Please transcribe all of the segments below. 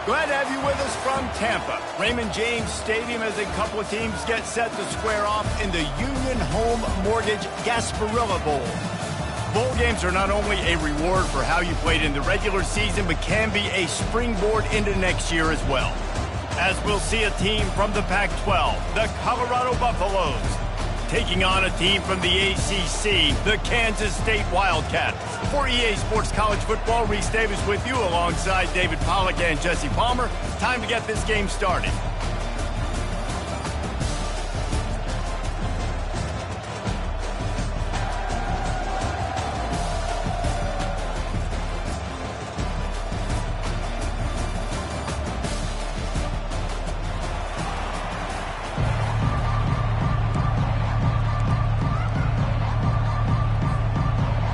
Glad to have you with us from Tampa. Raymond James Stadium as a couple of teams get set to square off in the Union Home Mortgage Gasparilla Bowl. Bowl games are not only a reward for how you played in the regular season, but can be a springboard into next year as well. As we'll see a team from the Pac-12, the Colorado Buffaloes, taking on a team from the ACC, the Kansas State Wildcats. For EA Sports College Football, Reese Davis with you alongside David Pollack and Jesse Palmer. Time to get this game started.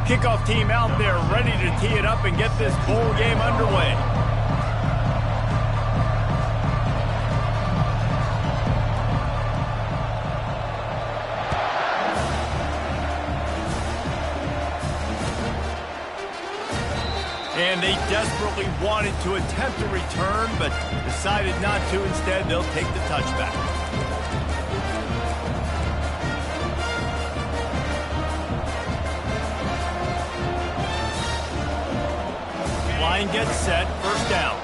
Kickoff team out there ready to tee it up and get this bowl game underway. And they desperately wanted to attempt a return, but decided not to. Instead, they'll take the touchback. Line gets set, first down.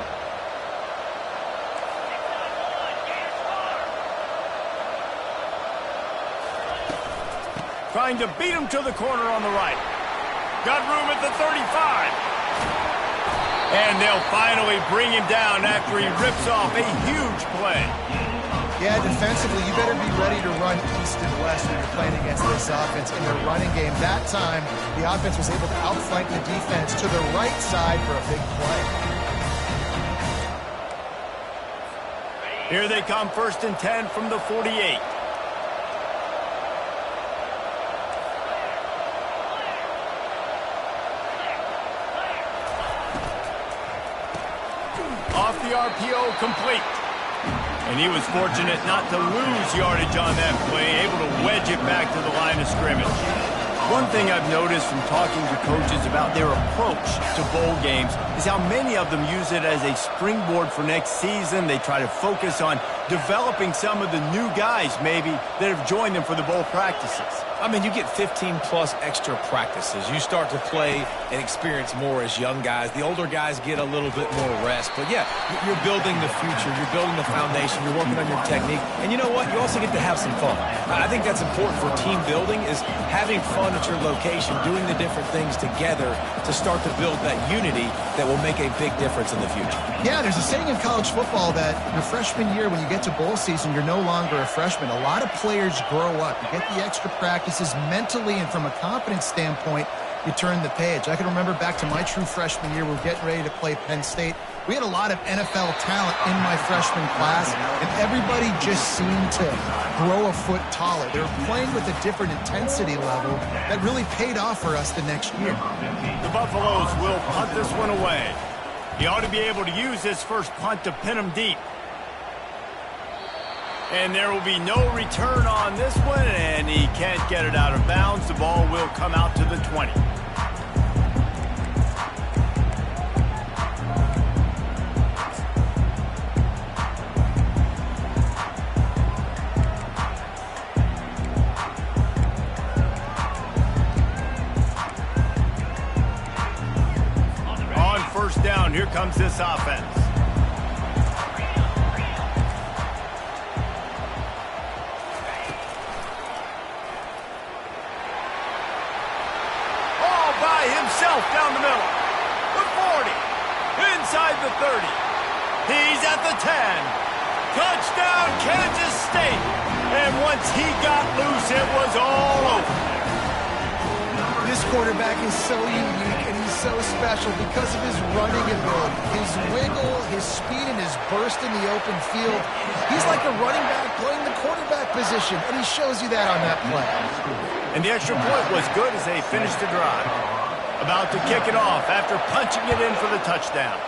Trying to beat him to the corner on the right. Got room at the 35. And they'll finally bring him down after he rips off a huge play. Yeah, defensively, you better be ready to run east and west when you're playing against this offense in the running game. That time, the offense was able to outflank the defense to the right side for a big play. Here they come, 1st and 10 from the 48. Off the RPO, complete. And he was fortunate not to lose yardage on that play, able to wedge it back to the line of scrimmage. One thing I've noticed from talking to coaches about their approach to bowl games is how many of them use it as a springboard for next season. They try to focus on developing some of the new guys, maybe, that have joined them for the bowl practices. I mean, you get 15-plus extra practices. You start to play and experience more as young guys. The older guys get a little bit more rest. But, yeah, you're building the future. You're building the foundation. You're working on your technique. And you know what? You also get to have some fun. I think that's important for team building is having fun at your location, doing the different things together to start to build that unity that will make a big difference in the future. Yeah, there's a saying in college football that your freshman year, when you get to bowl season, you're no longer a freshman. A lot of players grow up. You get the extra practices mentally, and from a confidence standpoint, you turn the page. I can remember back to my true freshman year, we were getting ready to play Penn State. We had a lot of NFL talent in my freshman class, and everybody just seemed to grow a foot taller. They were playing with a different intensity level that really paid off for us the next year. The Buffaloes will punt this one away. He ought to be able to use his first punt to pin him deep. And there will be no return on this one, and he can't get it out of bounds. The ball will come out to the 20. On first down, here comes this offense. Down the middle, the 40, inside the 30, he's at the 10, touchdown Kansas State, and once he got loose, it was all over. This quarterback is so unique, and he's so special because of his running ability, his wiggle, his speed, and his burst in the open field. He's like a running back playing the quarterback position, and he shows you that on that play. And the extra point was good as they finished the drive. About to kick it off after punching it in for the touchdown.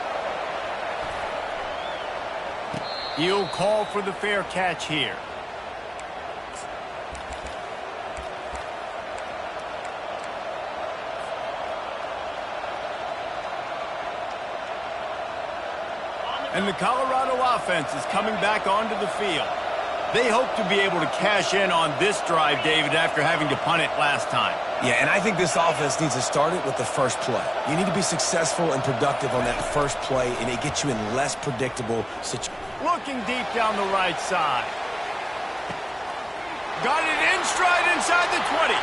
He'll call for the fair catch here. And the Colorado offense is coming back onto the field. They hope to be able to cash in on this drive, David, after having to punt it last time. Yeah, and I think this offense needs to start it with the first play. You need to be successful and productive on that first play, and it gets you in less predictable situations. Looking deep down the right side. Got it in stride inside the 20.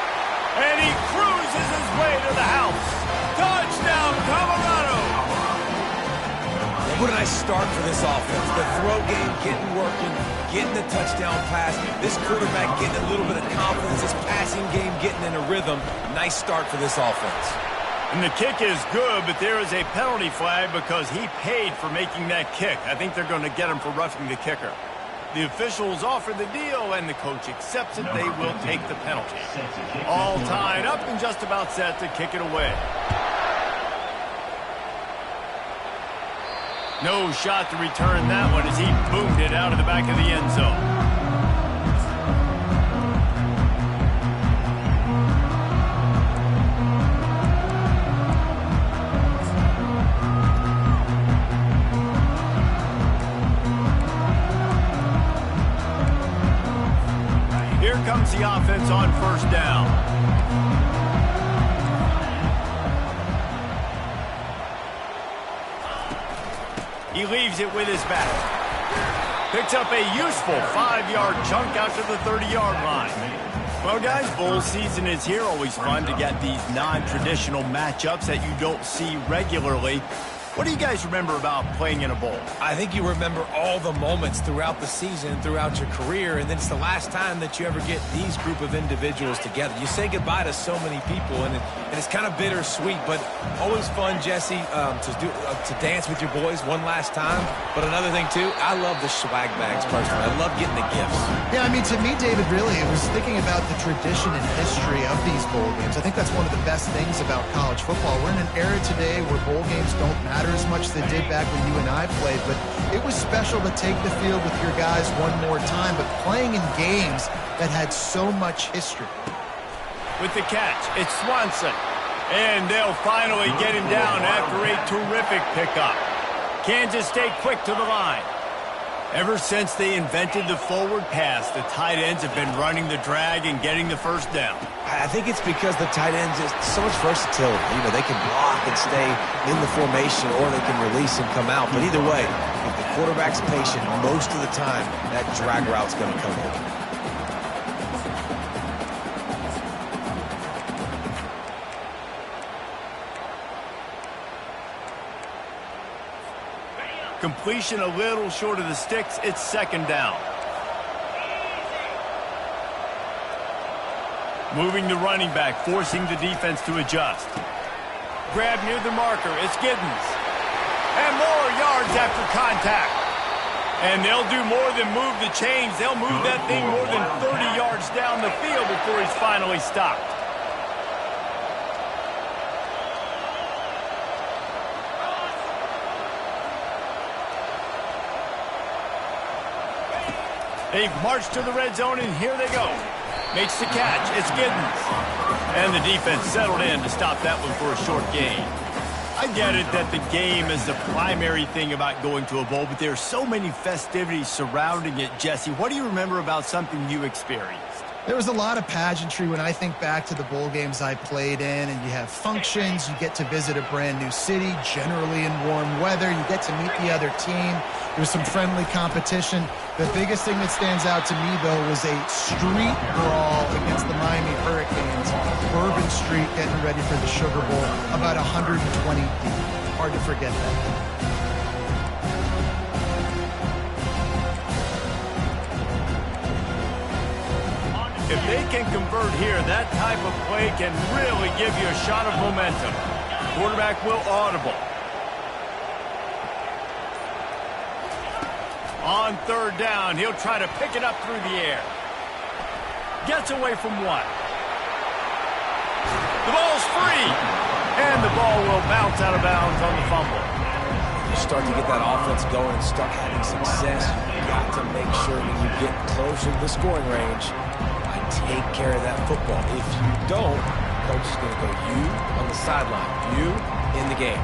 And he cruises his way to the house. Touchdown, Colorado! What a nice start for this offense. The throw game getting working, getting the touchdown pass. This quarterback getting a little bit of confidence. This passing game getting in a rhythm. Nice start for this offense. And the kick is good, but there is a penalty flag because he paid for making that kick. I think they're going to get him for roughing the kicker. The officials offer the deal, and the coach accepts it. They will take the penalty. All tied up and just about set to kick it away. No shot to return that one as he boomed it out of the back of the end zone. Here comes the offense on first down. He leaves it with his back. Picks up a useful 5-yard chunk out to the 30-yard line. Well, guys, bowl season is here. Always fun to get these non-traditional matchups that you don't see regularly. What do you guys remember about playing in a bowl? I think you remember all the moments throughout the season, throughout your career, and then it's the last time that you ever get these group of individuals together. You say goodbye to so many people, and it's kind of bittersweet, but always fun, Jesse, to dance with your boys one last time. But another thing, too, I love the swag bags, personally. I love getting the gifts. Yeah, I mean, to me, David, really, it was thinking about the tradition and history of these bowl games. I think that's one of the best things about college football. We're in an era today where bowl games don't matter as much as they did back when you and I played, but it was special to take the field with your guys one more time, but playing in games that had so much history. With the catch, it's Swanson, and they'll finally get him down after a terrific pickup. Kansas stayed quick to the line. Ever since they invented the forward pass, the tight ends have been running the drag and getting the first down. I think it's because the tight ends is so much versatility. You know, they can block and stay in the formation, or they can release and come out. But either way, if the quarterback's patient, most of the time, that drag route's going to come in. Completion a little short of the sticks. It's second down. Moving the running back, forcing the defense to adjust. Grab near the marker. It's Giddens. And more yards after contact. And they'll do more than move the chains. They'll move that thing more than 30 yards down the field before he's finally stopped. They've marched to the red zone, and here they go. Makes the catch. It's Giddens. And the defense settled in to stop that one for a short gain. I get it that the game is the primary thing about going to a bowl, but there are so many festivities surrounding it. Jesse, what do you remember about something you experienced? There was a lot of pageantry when I think back to the bowl games I played in, and you have functions, you get to visit a brand new city, generally in warm weather, you get to meet the other team, there's some friendly competition. The biggest thing that stands out to me, though, was a street brawl against the Miami Hurricanes. Bourbon Street getting ready for the Sugar Bowl, about 120 deep. Hard to forget that. If they can convert here, that type of play can really give you a shot of momentum. Quarterback will audible. On third down, he'll try to pick it up through the air. Gets away from one. The ball's free. And the ball will bounce out of bounds on the fumble. You start to get that offense going and start having success, you've got to make sure when you get closer to the scoring range, take care of that football. If you don't, coach is going to go you on the sideline, you in the game.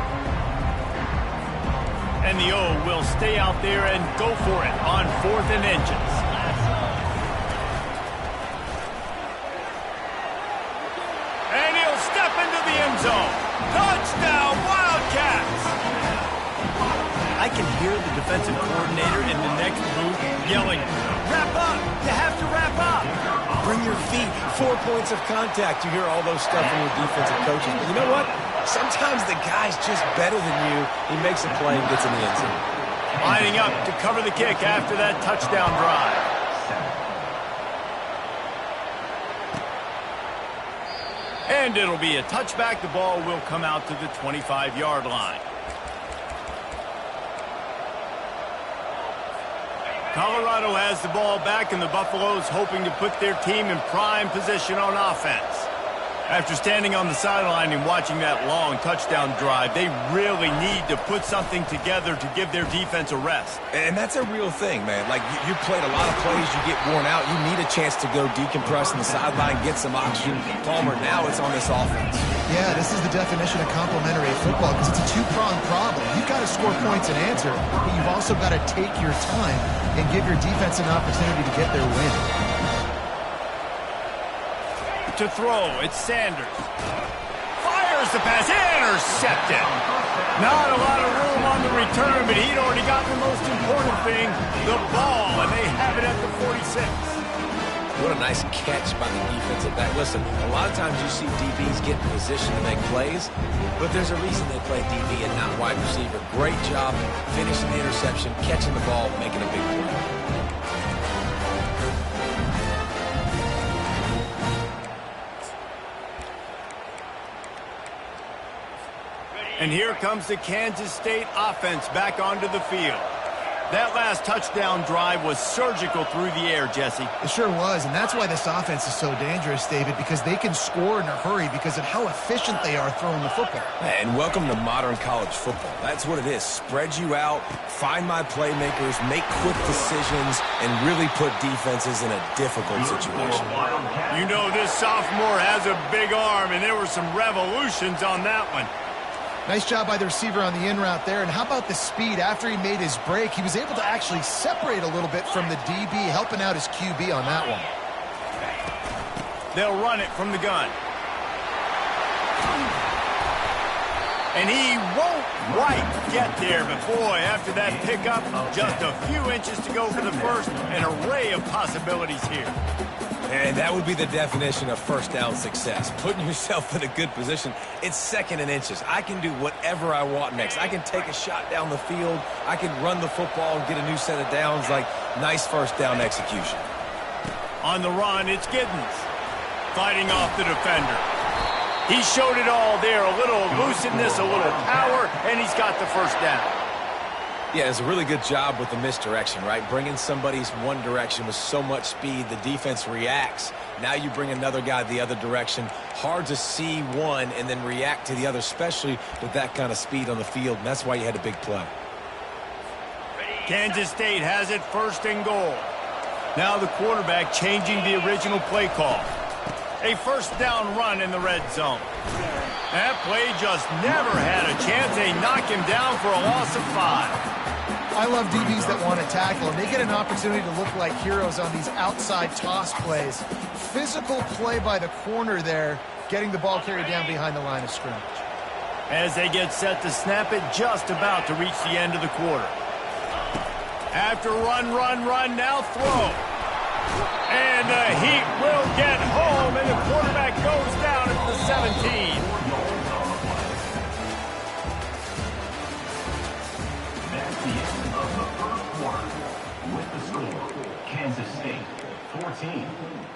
And the O will stay out there and go for it on 4th and inches. And he'll step into the end zone. Touchdown, Wildcats! I can hear the defensive coordinator in the next booth yelling, "Wrap up! You have to wrap up! Bring your feet, 4 points of contact." You hear all those stuff from your defensive coaches. But you know what? Sometimes the guy's just better than you. He makes a play and gets in the end zone. Lining up to cover the kick after that touchdown drive. And it'll be a touchback. The ball will come out to the 25-yard line. Colorado has the ball back, and the Buffaloes hoping to put their team in prime position on offense. After standing on the sideline and watching that long touchdown drive, they really need to put something together to give their defense a rest. And that's a real thing, man. Like, you played a lot of plays, you get worn out. You need a chance to go decompress on the sideline, get some oxygen. Palmer, now it's on this offense. Yeah, this is the definition of complementary football because it's a two-pronged problem. You've got to score points and answer, but you've also got to take your time and give your defense an opportunity to get their win. To throw, it's Sanders. Fires the pass, intercepted. Not a lot of room on the return, but he'd already got the most important thing, the ball, and they have it at the 46. What a nice catch by the defensive back. Listen, a lot of times you see DBs get in position to make plays, but there's a reason they play DB and not wide receiver. Great job finishing the interception, catching the ball, making a big play. And here comes the Kansas State offense back onto the field. That last touchdown drive was surgical through the air, Jesse. It sure was, and that's why this offense is so dangerous, David, because they can score in a hurry because of how efficient they are throwing the football. And welcome to modern college football. That's what it is. Spread you out, find my playmakers, make quick decisions, and really put defenses in a difficult situation. You know this sophomore has a big arm, and there were some revolutions on that one. Nice job by the receiver on the in route there. And how about the speed? After he made his break, he was able to actually separate a little bit from the DB, helping out his QB on that one. They'll run it from the gun. And he won't quite get there, but boy, after that pickup, just a few inches to go for the first, an array of possibilities here. And that would be the definition of first down success. Putting yourself in a good position. It's 2nd and inches. I can do whatever I want next. I can take a shot down the field. I can run the football and get a new set of downs. Like, nice first down execution. On the run, it's Giddens. Fighting off the defender. He showed it all there. A little elusiveness, a little power, and he's got the first down. Yeah, it's a really good job with the misdirection, right? Bringing somebody's one direction with so much speed, the defense reacts. Now you bring another guy the other direction. Hard to see one and then react to the other, especially with that kind of speed on the field, and that's why you had a big play. Kansas State has it 1st and goal. Now the quarterback changing the original play call. A first down run in the red zone. That play just never had a chance. They knock him down for a loss of 5. I love DBs that want to tackle, and they get an opportunity to look like heroes on these outside toss plays. Physical play by the corner there, getting the ball carried down behind the line of scrimmage. As they get set to snap it, just about to reach the end of the quarter. After run, now throw. And the Heat will get home, and the quarterback goes down at the 17. That's the end of the first quarter. With the score, Kansas State 14,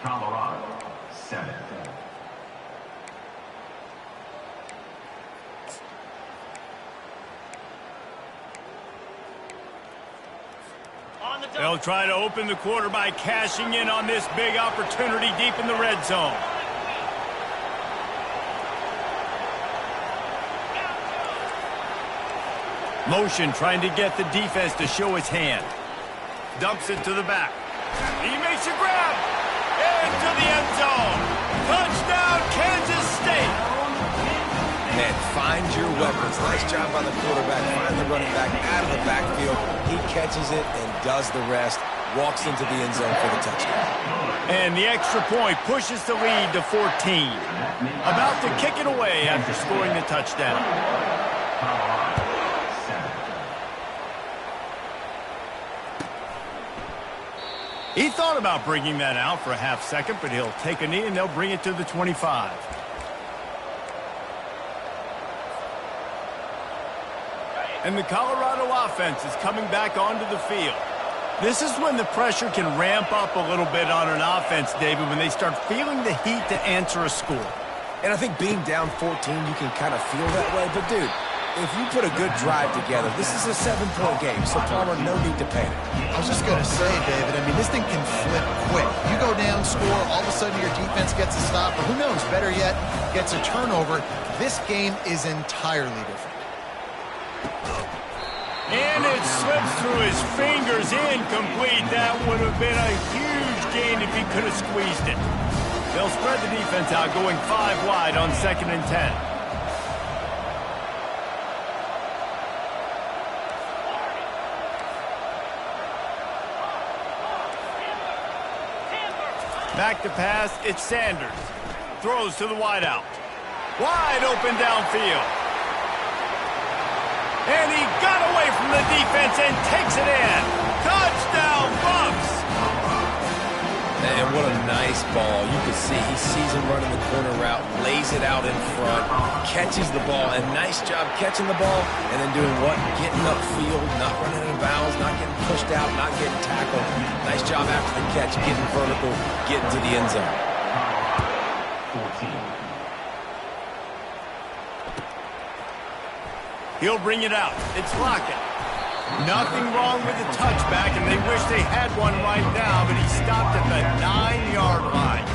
Colorado 7. They'll try to open the quarter by cashing in on this big opportunity deep in the red zone. Motion trying to get the defense to show his hand. Dumps it to the back. He makes a grab. Into the end zone. Touchdown, Kansas State. Man, find your weapons. Nice job by the quarterback. Find the running back out of the backfield. He catches it and does the rest. Walks into the end zone for the touchdown. And the extra point pushes the lead to 14. About to kick it away after scoring the touchdown. He thought about bringing that out for a half second, but he'll take a knee and they'll bring it to the 25. And the Colorado offense is coming back onto the field. This is when the pressure can ramp up a little bit on an offense, David, when they start feeling the heat to answer a score. And I think being down 14, you can kind of feel that way. But, dude, if you put a good drive together, this is a 7-point game, so Palmer, no need to panic. I was just going to say, David, I mean, this thing can flip quick. You go down, score, all of a sudden your defense gets a stop, or who knows, better yet, gets a turnover. This game is entirely different. And it slips through his fingers, incomplete. That would have been a huge gain if he could have squeezed it. They'll spread the defense out, going 5 wide on 2nd and 10. Back to pass, it's Sanders. Throws to the wideout. Wide open downfield. And he got away from the defense and takes it in. Touchdown, Bucks! And what a nice ball. You can see he sees him running the corner route, lays it out in front, catches the ball, and nice job catching the ball, and then doing what? Getting upfield, not running out of bounds, not getting pushed out, not getting tackled. Nice job after the catch, getting vertical, getting to the end zone. 14. He'll bring it out. It's Lockett. Nothing wrong with the touchback, and they wish they had one right now, but he stopped at the 9-yard line.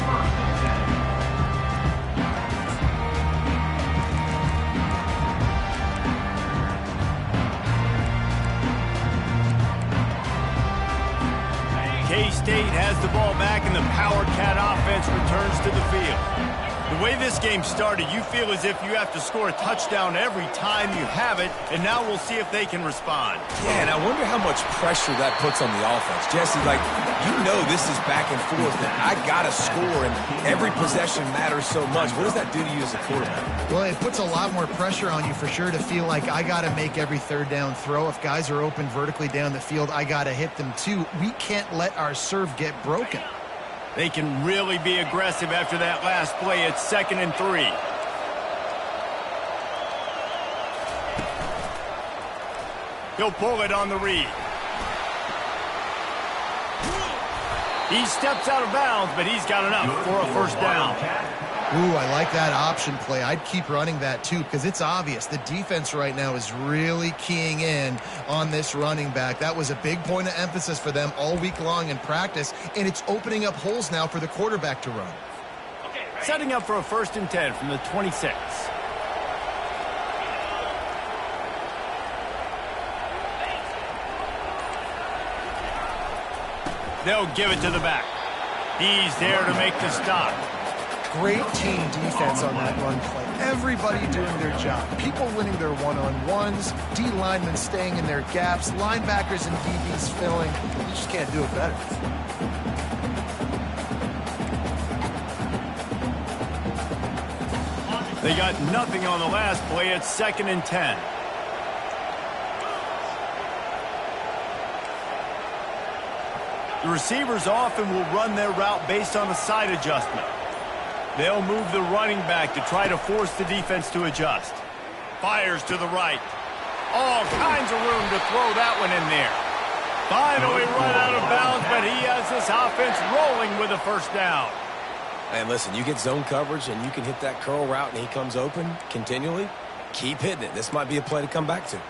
K-State has the ball back, and the Power Cat offense returns to the field. The way this game started, you feel as if you have to score a touchdown every time you have it, and now we'll see if they can respond. Yeah, and I wonder how much pressure that puts on the offense. Jesse, like, you know this is back and forth, and I got to score, and every possession matters so much. What does that do to you as a quarterback? Well, it puts a lot more pressure on you for sure to feel like I got to make every 3rd down throw. If guys are open vertically down the field, I got to hit them too. We can't let our serve get broken. They can really be aggressive after that last play. It's 2nd and 3. He'll pull it on the read. He steps out of bounds, but he's got enough for a 1st down. Ooh, I like that option play. I'd keep running that too because it's obvious the defense right now is really keying in on this running back. That was a big point of emphasis for them all week long in practice, and it's opening up holes now for the quarterback to run. Setting up for a 1st and 10 from the 26. They'll give it to the back. He's there to make the stop. Great team defense on that run play. Everybody doing their job. People winning their one-on-ones, D linemen staying in their gaps, linebackers and DBs filling. You just can't do it better. They got nothing on the last play. It's 2nd and 10. The receivers often will run their route based on a side adjustment. They'll move the running back to try to force the defense to adjust. Fires to the right. All kinds of room to throw that one in there. Finally run out of bounds, but he has this offense rolling with a 1st down. And listen, you get zone coverage and you can hit that curl route and he comes open continually. Keep hitting it. This might be a play to come back to.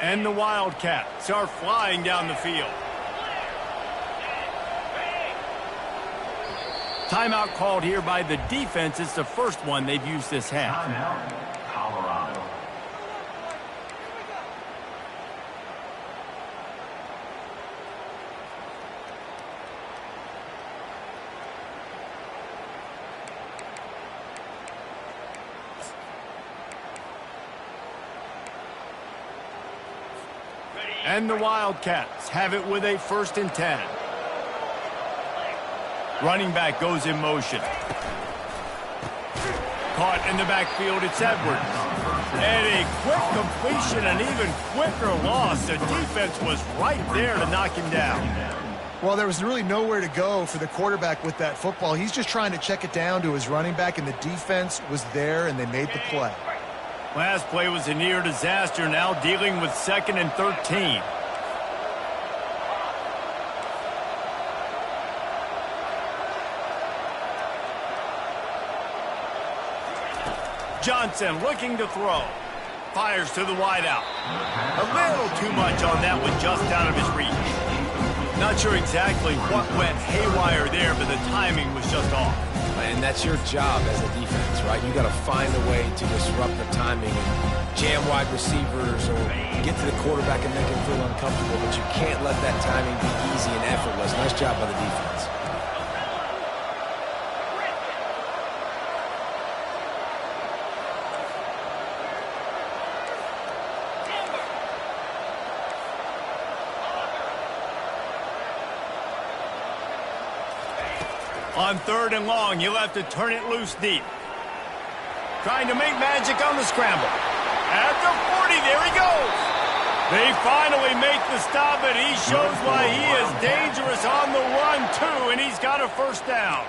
And the Wildcats are flying down the field. Timeout called here by the defense. It's the first one they've used this half. Timeout, Colorado. And the Wildcats have it with a 1st and 10. Running back goes in motion. Caught in the backfield, it's Edwards. And a quick completion, an even quicker loss. The defense was right there to knock him down. Well, there was really nowhere to go for the quarterback with that football. He's just trying to check it down to his running back, and the defense was there, and they made the play. Last play was a near disaster, now dealing with 2nd and 13. Johnson looking to throw. Fires to the wideout. A little too much on that one, just out of his reach. Not sure exactly what went haywire there, but the timing was just off. And that's your job as a defense, right? You got to find a way to disrupt the timing and jam wide receivers or get to the quarterback and make him feel uncomfortable, but you can't let that timing be easy and effortless. Nice job by the defense. On 3rd and long, you'll have to turn it loose deep. Trying to make magic on the scramble. At the 40, there he goes. They finally make the stop, and he shows why he is dangerous on the run, too, and he's got a 1st down.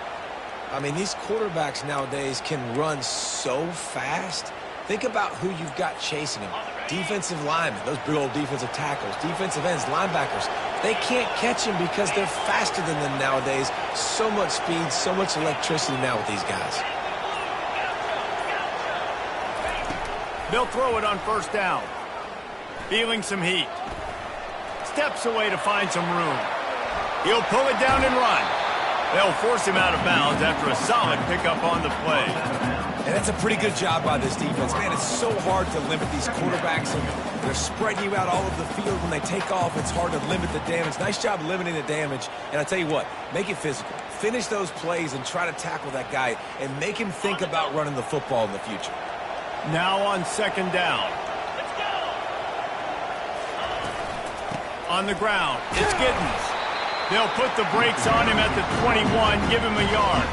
I mean, these quarterbacks nowadays can run so fast. Think about who you've got chasing them. Defensive linemen, those big old defensive tackles, defensive ends, linebackers. They can't catch him because they're faster than them nowadays. So much speed, so much electricity now with these guys. They'll throw it on 1st down. Feeling some heat. Steps away to find some room. He'll pull it down and run. They'll force him out of bounds after a solid pickup on the play. And that's a pretty good job by this defense. Man, it's so hard to limit these quarterbacks, and they're spreading you out all over the field. When they take off, it's hard to limit the damage. Nice job limiting the damage. And I tell you what, make it physical. Finish those plays and try to tackle that guy and make him think about running the football in the future. Now on 2nd down. On the ground, it's Giddens. They'll put the brakes on him at the 21, give him a yard.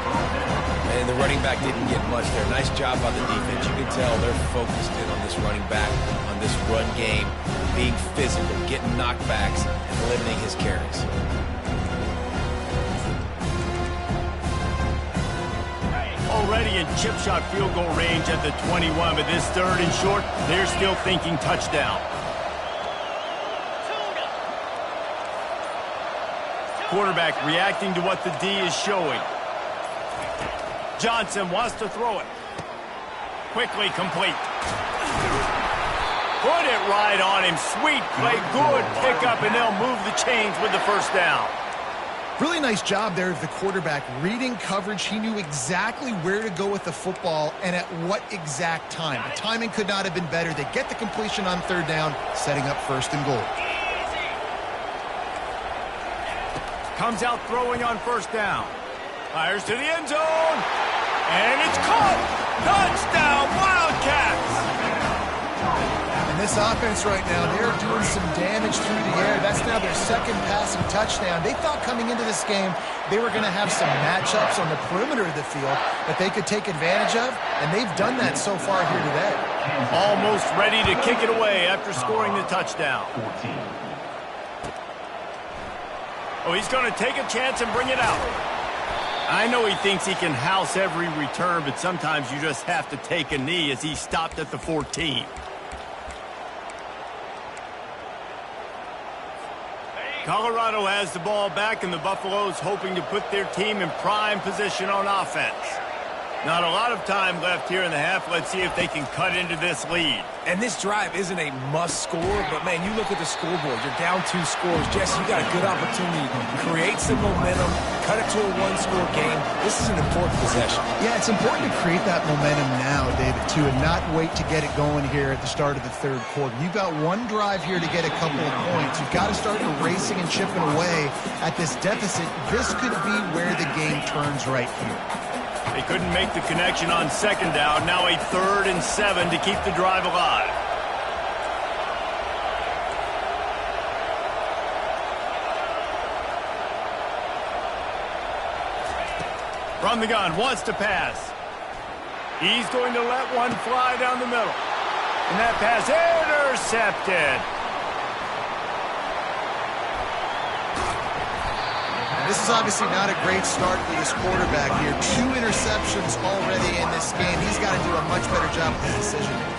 And the running back didn't get much there. Nice job by the defense. You can tell they're focused in on this running back, on this run game, being physical, getting knockbacks, and limiting his carries. Already in chip shot field goal range at the 21, but this 3rd and short, they're still thinking touchdown. Quarterback reacting to what the D is showing. Johnson wants to throw it. Quickly complete. Put it right on him. Sweet play. Good pickup, and they'll move the chains with the 1st down. Really nice job there of the quarterback. Reading coverage, he knew exactly where to go with the football and at what exact time. The timing could not have been better. They get the completion on 3rd down, setting up 1st and goal. Comes out throwing on 1st down. Fires to the end zone. And it's caught. Touchdown, Wildcats. And this offense right now, they're doing some damage through the air. That's now their 2nd passing touchdown. They thought coming into this game they were going to have some matchups on the perimeter of the field that they could take advantage of, and they've done that so far here today. Almost ready to kick it away after scoring the touchdown. Oh, he's going to take a chance and bring it out. I know he thinks he can house every return, but sometimes you just have to take a knee as he stopped at the 14. Colorado has the ball back, and the Buffaloes hoping to put their team in prime position on offense. Not a lot of time left here in the half. Let's see if they can cut into this lead. And this drive isn't a must score, but, man, you look at the scoreboard. You're down 2 scores. Jesse, you got a good opportunity to create some momentum, cut it to a 1-score game. This is an important possession. Yeah, it's important to create that momentum now, David, too, and not wait to get it going here at the start of the 3rd quarter. You've got one drive here to get a couple of points. You've got to start racing and chipping away at this deficit. This could be where the game turns right here. They couldn't make the connection on 2nd down. Now a 3rd and 7 to keep the drive alive. From the gun, wants to pass. He's going to let one fly down the middle. And that pass intercepted. This is obviously not a great start for this quarterback here. 2 interceptions already in this game. He's got to do a much better job with his decision-making.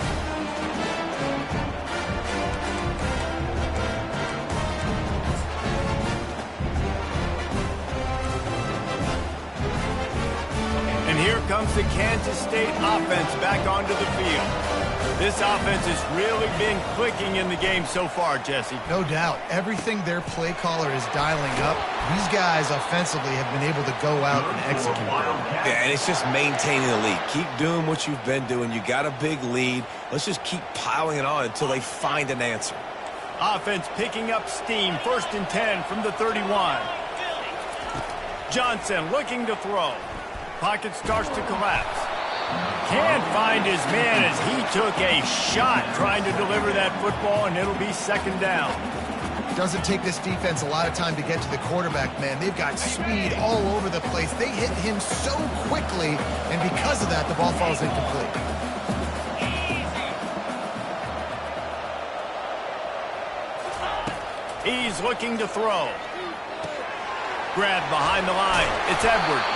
And here comes the Kansas State offense back onto the field. This offense has really been clicking in the game so far, Jesse. No doubt. Everything their play caller is dialing up, these guys offensively have been able to go out and execute. Yeah, and it's just maintaining the lead. Keep doing what you've been doing. You got a big lead. Let's just keep piling it on until they find an answer. Offense picking up steam. 1st and 10 from the 31. Johnson looking to throw. Pocket starts to collapse. Can't find his man as he took a shot trying to deliver that football, and it'll be 2nd down. Doesn't take this defense a lot of time to get to the quarterback, man. They've got speed all over the place. They hit him so quickly, and because of that, the ball falls incomplete. He's looking to throw. Grabbed behind the line. It's Edwards.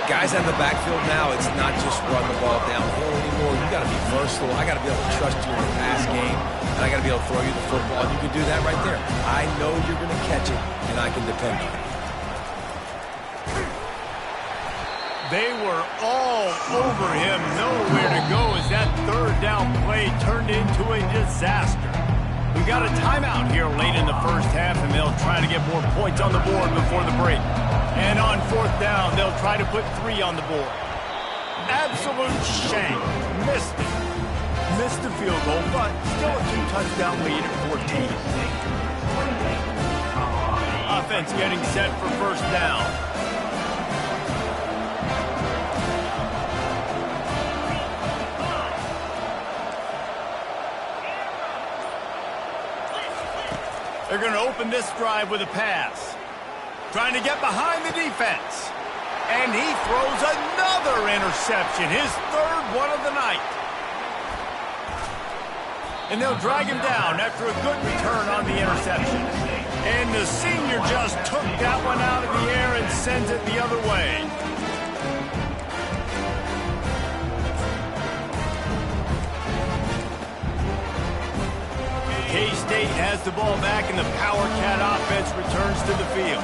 Guys in the backfield now, it's not just run the ball downhill anymore. You got to be versatile. I got to be able to trust you in the pass game, and I got to be able to throw you the football. And you can do that right there. I know you're going to catch it, and I can depend on it. They were all over him. Nowhere to go as that 3rd down play turned into a disaster. We've got a timeout here late in the 1st half, and they'll try to get more points on the board before the break. And on 4th down, they'll try to put 3 on the board. Absolute shame. Missed it. Missed the field goal, but still a 2-touchdown lead at 14. Offense getting set for 1st down. They're going to open this drive with a pass. Trying to get behind the defense. And he throws another interception, his 3rd one of the night. And they'll drag him down after a good return on the interception. And the senior just took that one out of the air and sends it the other way. K-State has the ball back, and the Power Cat offense returns to the field.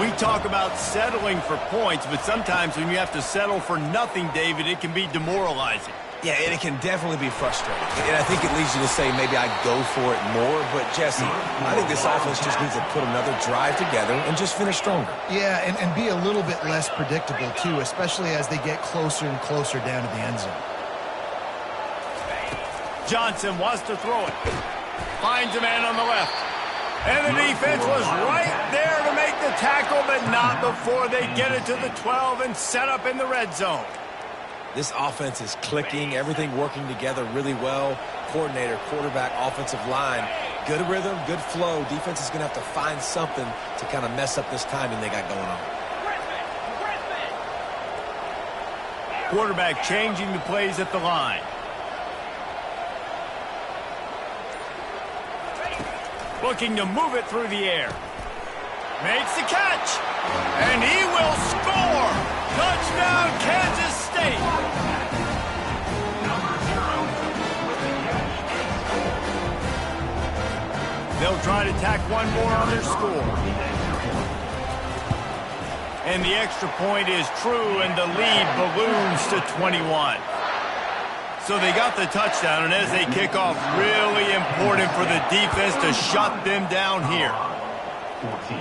We talk about settling for points, but sometimes when you have to settle for nothing, David, it can be demoralizing. Yeah, and it can definitely be frustrating. And I think it leads you to say maybe I'd go for it more. But, Jesse, I think this offense just needs to put another drive together and just finish stronger. Yeah, and be a little bit less predictable, too, especially as they get closer and closer down to the end zone. Johnson wants to throw it. Finds a man on the left. And the defense was right there to make the tackle, but not before they get it to the 12 and set up in the red zone. This offense is clicking, everything working together really well. Coordinator, quarterback, offensive line. Good rhythm, good flow. Defense is going to have to find something to kind of mess up this timing they got going on. Quarterback changing the plays at the line. Looking to move it through the air. Makes the catch. And he will score. Touchdown, Kansas State. They'll try to tack one more on their score. And the extra point is true, and the lead balloons to 21. So they got the touchdown, and as they kick off, really important for the defense to shut them down here. 14.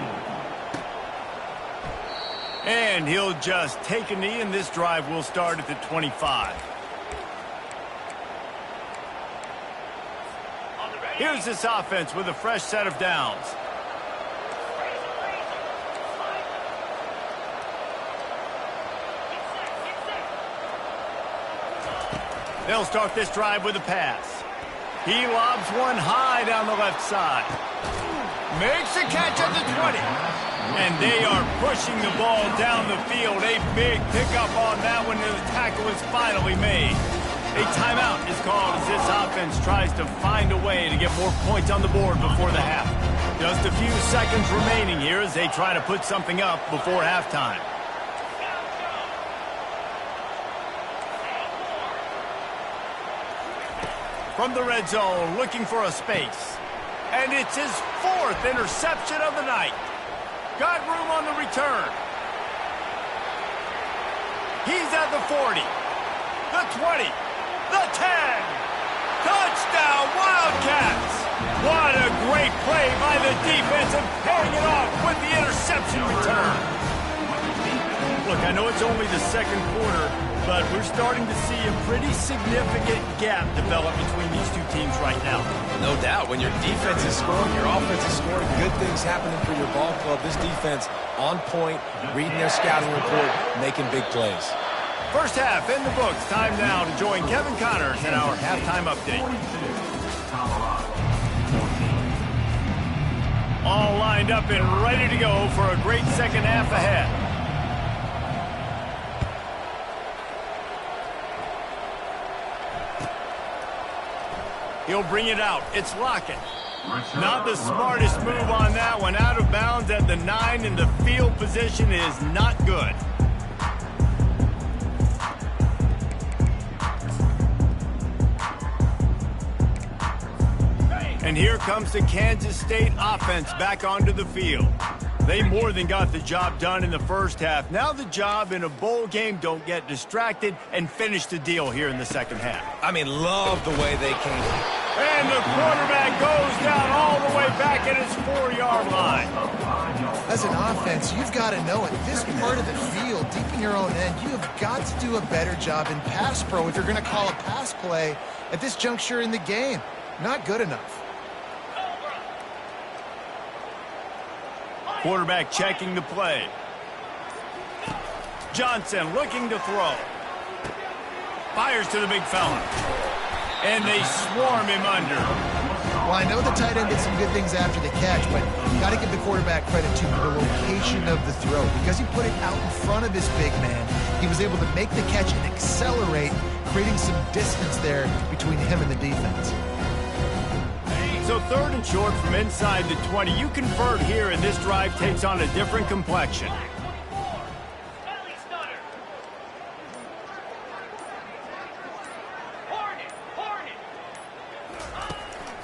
And he'll just take a knee, and this drive will start at the 25. Here's this offense with a fresh set of downs. They'll start this drive with a pass. He lobs one high down the left side. Makes a catch at the 20. And they are pushing the ball down the field. A big pickup on that one, and the tackle is finally made. A timeout is called as this offense tries to find a way to get more points on the board before the half. Just a few seconds remaining here as they try to put something up before halftime. From the red zone, looking for a space. And it's his 4th interception of the night. Got room on the return. He's at the 40, the 20, the 10. Touchdown, Wildcats! What a great play by the defense and paying it off with the interception return. Look, I know it's only the second quarter, but we're starting to see a pretty significant gap develop between these two teams right now. No doubt. When your defense is scoring, your offense is scoring, good things happening for your ball club. This defense on point, reading their scouting report, making big plays. First half in the books. Time now to join Kevin Connors in our halftime update. All lined up and ready to go for a great second half ahead. He'll bring it out. It's Lockett. Not the smartest move on that one. Out of bounds at the 9, and the field position is not good. And here comes the Kansas State offense back onto the field. They more than got the job done in the first half. Now the job in a bowl game, don't get distracted and finish the deal here in the second half. I mean, love the way they came. And the quarterback goes down all the way back at his 4-yard line. As an offense, you've got to know it. This part of the field, deep in your own end, you have got to do a better job in pass pro if you're going to call a pass play at this juncture in the game. Not good enough. Quarterback checking the play. Johnson looking to throw. Fires to the big fella. And they swarm him under. Well, I know the tight end did some good things after the catch, but you got to give the quarterback credit to the location of the throw. Because he put it out in front of his big man, he was able to make the catch and accelerate, creating some distance there between him and the defense. So 3rd and short from inside the 20. You convert here, and this drive takes on a different complexion.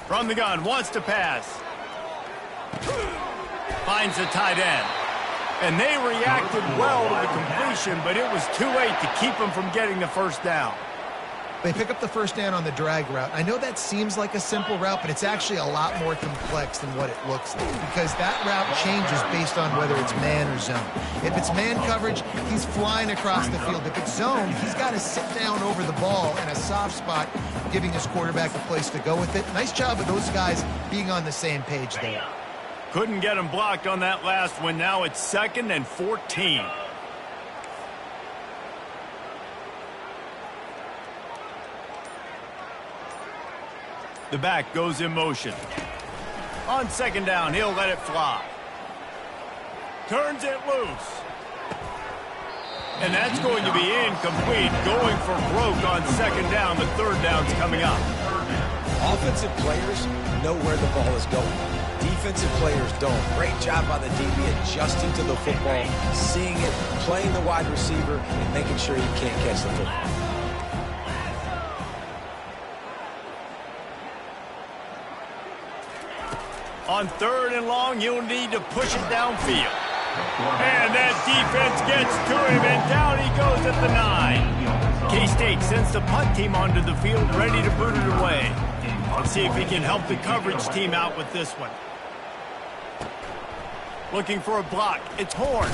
From the gun, wants to pass. Finds the tight end. And they reacted well to the completion, but it was too late to keep them from getting the first down. They pick up the first down on the drag route. I know that seems like a simple route, but it's actually a lot more complex than what it looks like, because that route changes based on whether it's man or zone. If it's man coverage, he's flying across the field. If it's zone, he's got to sit down over the ball in a soft spot, giving his quarterback a place to go with it. Nice job of those guys being on the same page there. Couldn't get him blocked on that last one. Now it's 2nd and 14. The back goes in motion. On 2nd down, he'll let it fly. Turns it loose. And that's going to be incomplete. Going for broke on 2nd down. The 3rd down's coming up. Offensive players know where the ball is going. Defensive players don't. Great job by the DB adjusting to the football, seeing it, playing the wide receiver, and making sure he can't catch the football. On 3rd and long, you'll need to push it downfield. And that defense gets to him, and down he goes at the 9. K-State sends the punt team onto the field, ready to boot it away. Let's see if he can help the coverage team out with this one. Looking for a block. It's Horn.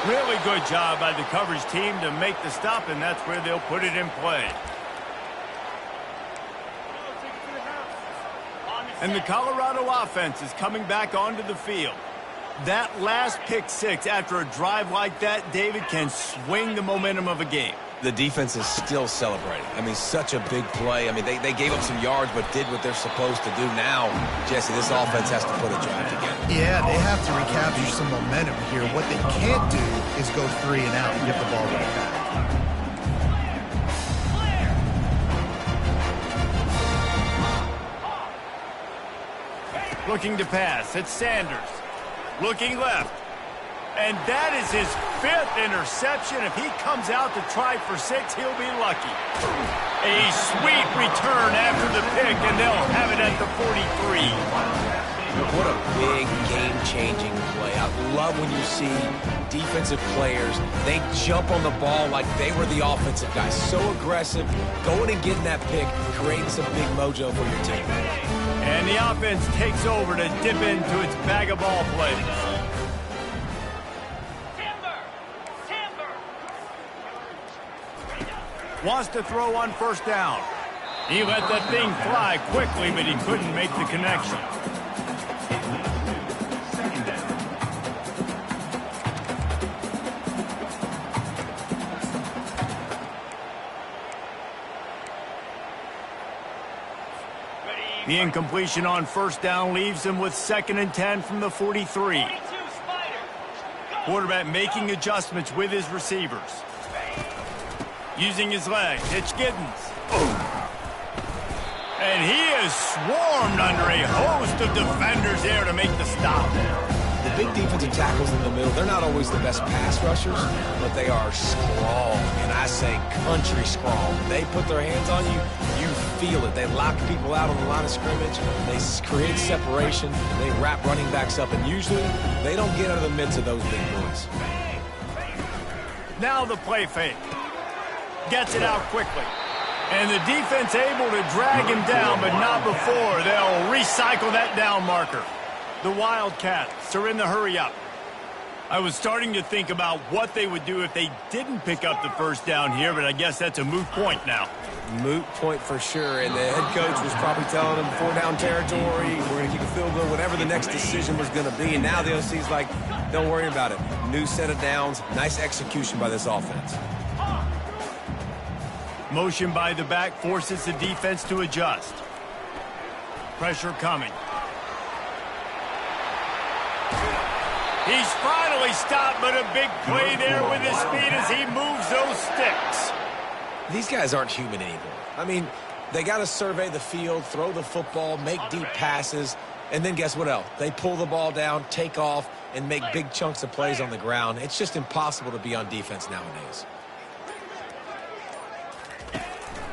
Really good job by the coverage team to make the stop, and that's where they'll put it in play. And the Colorado offense is coming back onto the field. That last pick six after a drive like that, David, can swing the momentum of a game. The defense is still celebrating. I mean, such a big play. I mean, they gave up some yards but did what they're supposed to do. Now, Jesse, this offense has to put a drive together. Yeah, they have to recapture some momentum here. What they can't do is go 3 and out and give the ball right back. Looking to pass. It's Sanders. Looking left. And that is his 5th interception. If he comes out to try for 6, he'll be lucky. A sweet return after the pick, and they'll have it at the 43. What a big game-changing play. I love when you see defensive players, they jump on the ball like they were the offensive guys. So aggressive, going and getting that pick, creating some big mojo for your team. And the offense takes over to dip into its bag of ball plays. Wants to throw on first down. He let that thing fly quickly, but he couldn't make the connection. The incompletion on first down leaves him with 2nd and 10 from the 43. Quarterback making adjustments with his receivers. Using his legs, it's Giddens. And he is swarmed under a host of defenders there to make the stop. The big defensive tackles in the middle, they're not always the best pass rushers, but they are strong, and I say country strong. They put their hands on you, you feel it. They lock people out on the line of scrimmage. They create separation. They wrap running backs up, and usually they don't get out of the midst of those big boys. Now the play fake. Gets it out quickly. And the defense able to drag him down, but not before. They'll recycle that down marker. The Wildcats are in the hurry up. I was starting to think about what they would do if they didn't pick up the first down here, but I guess that's a moot point now. Moot point for sure, and the head coach was probably telling them 4-down territory, we're going to kick a field goal, whatever the next decision was going to be. And now the OC's like, don't worry about it. New set of downs, nice execution by this offense. Motion by the back forces the defense to adjust. Pressure coming. He's finally stopped, but a big play there with his speed as he moves those sticks. These guys aren't human anymore. I mean, they got to survey the field, throw the football, make deep passes, and then guess what else? They pull the ball down, take off, and make big chunks of plays on the ground. It's just impossible to be on defense nowadays.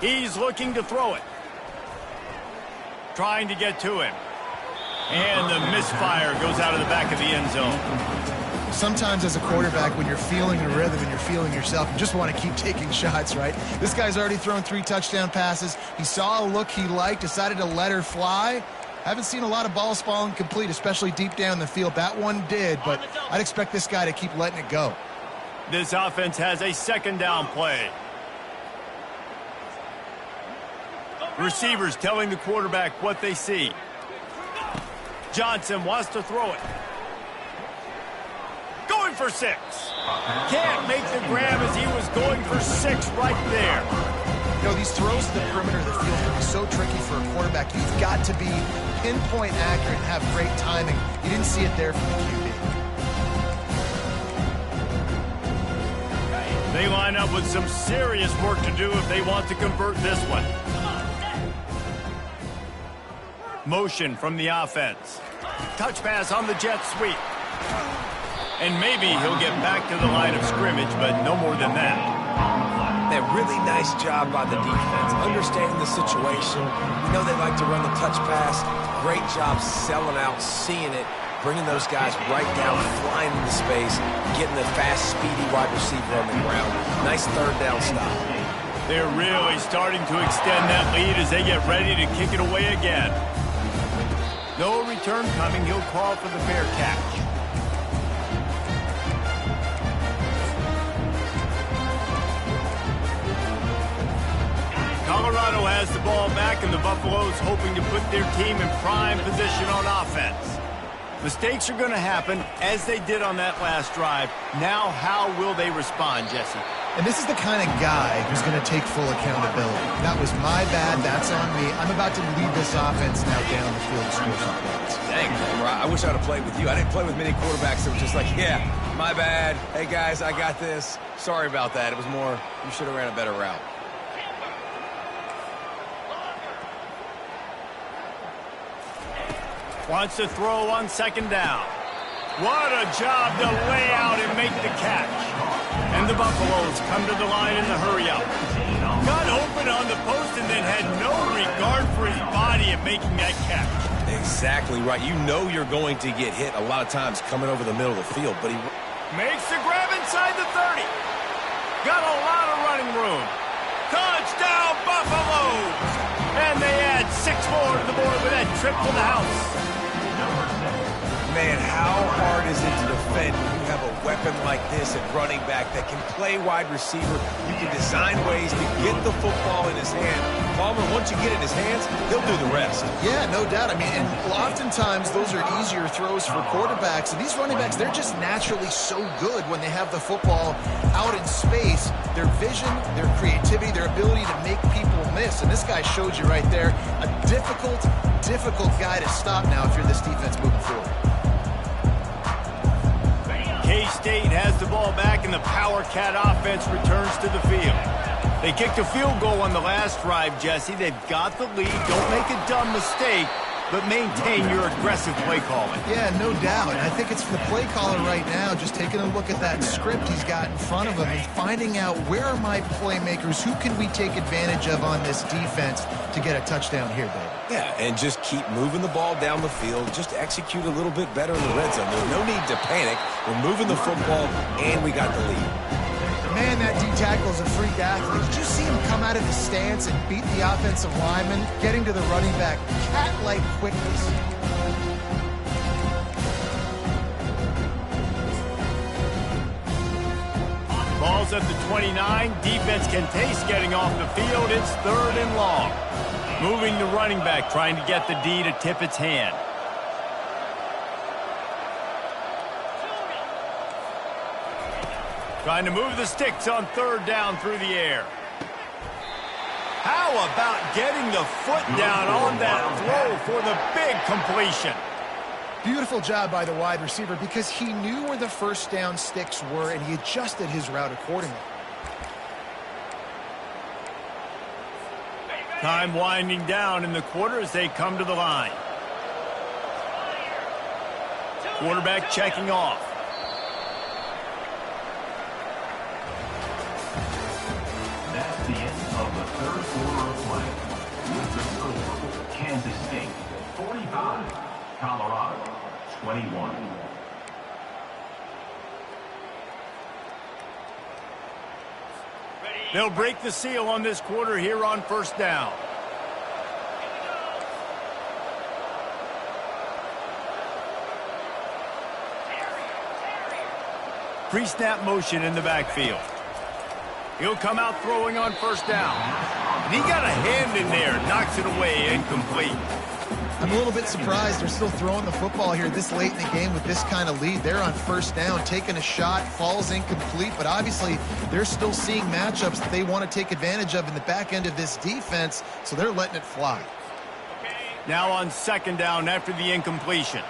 He's looking to throw it. Trying to get to him. And the misfire goes out of the back of the end zone. Sometimes as a quarterback, when you're feeling the rhythm and you're feeling yourself, you just want to keep taking shots, right? This guy's already thrown 3 touchdown passes. He saw a look he liked, decided to let her fly. Haven't seen a lot of balls falling complete, especially deep down the field. That one did, but I'd expect this guy to keep letting it go. This offense has a 2nd down play. Receivers telling the quarterback what they see. Johnson wants to throw it. Going for 6. Can't make the grab as he was going for 6 right there. You know, these throws to the perimeter of the field can be so tricky for a quarterback. You've got to be pinpoint accurate and have great timing. You didn't see it there from the QB. They line up with some serious work to do if they want to convert this one. Motion from the offense. Touch pass on the jet sweep. And maybe he'll get back to the line of scrimmage, but no more than that. A really nice job by the defense, understanding the situation. You know they like to run the touch pass. Great job selling out, seeing it, bringing those guys right down, flying into space, getting the fast, speedy wide receiver on the ground. Nice 3rd down stop. They're really starting to extend that lead as they get ready to kick it away again. No return coming. He'll call for the fair catch. Colorado has the ball back, and the Buffaloes hoping to put their team in prime position on offense. Mistakes are going to happen, as they did on that last drive. Now, how will they respond, Jesse? And this is the kind of guy who's going to take full accountability. That was my bad. That's on me. I'm about to lead this offense now down the field to score some points. Dang, I wish I'd have played with you. I didn't play with many quarterbacks that were just like, yeah, my bad. Hey, guys, I got this. Sorry about that. It was more, you should have ran a better route. Wants to throw on second down. What a job to lay out and make the catch. And the Buffaloes come to the line in the hurry-up. Got open on the post and then had no regard for his body in making that catch. Exactly right. You know you're going to get hit a lot of times coming over the middle of the field, but he makes the grab inside the 30. Got a lot of running room. Touchdown, Buffaloes! And they add 6 more to the board with that trip to the house. Man, how hard is it to defend when you have a weapon like this at running back that can play wide receiver? You can design ways to get the football in his hand. Palmer, once you get it in his hands, he'll do the rest. Yeah, no doubt. I mean, and oftentimes those are easier throws for quarterbacks. And these running backs, they're just naturally so good when they have the football out in space. Their vision, their creativity, their ability to make people miss. And this guy showed you right there, a difficult guy to stop now if you're this defense moving forward. K-State has the ball back, and the Power Cat offense returns to the field. They kicked a field goal on the last drive, Jesse. They've got the lead. Don't make a dumb mistake, but maintain your aggressive play calling. Yeah, no doubt. I think it's the play caller right now just taking a look at that script he's got in front of him and finding out where are my playmakers, who can we take advantage of on this defense to get a touchdown here, Dave. Yeah, and just keep moving the ball down the field. Just execute a little bit better in the red zone. There's no need to panic. We're moving the football, and we got the lead. Man, that D-tackle is a freak athlete. Did you see him come out of the stance and beat the offensive lineman, getting to the running back? Cat-like quickness. Ball's at the 29. Defense can taste getting off the field. It's 3rd and long. Moving the running back, trying to get the D to tip its hand. Trying to move the sticks on 3rd down through the air. How about getting the foot down on that throw for the big completion? Beautiful job by the wide receiver because he knew where the first down sticks were and he adjusted his route accordingly. Time winding down in the quarter as they come to the line. Quarterback checking off. That's the end of the 3rd quarter of play. With the score, Kansas State 45, Colorado 21. They'll break the seal on this quarter here on 1st down. Pre-snap motion in the backfield. He'll come out throwing on 1st down. And he got a hand in there, knocks it away, incomplete. I'm a little bit surprised they're still throwing the football here this late in the game with this kind of lead. They're on 1st down, taking a shot, falls incomplete, but obviously they're still seeing matchups that they want to take advantage of in the back end of this defense, so they're letting it fly. Now on 2nd down after the incompletion.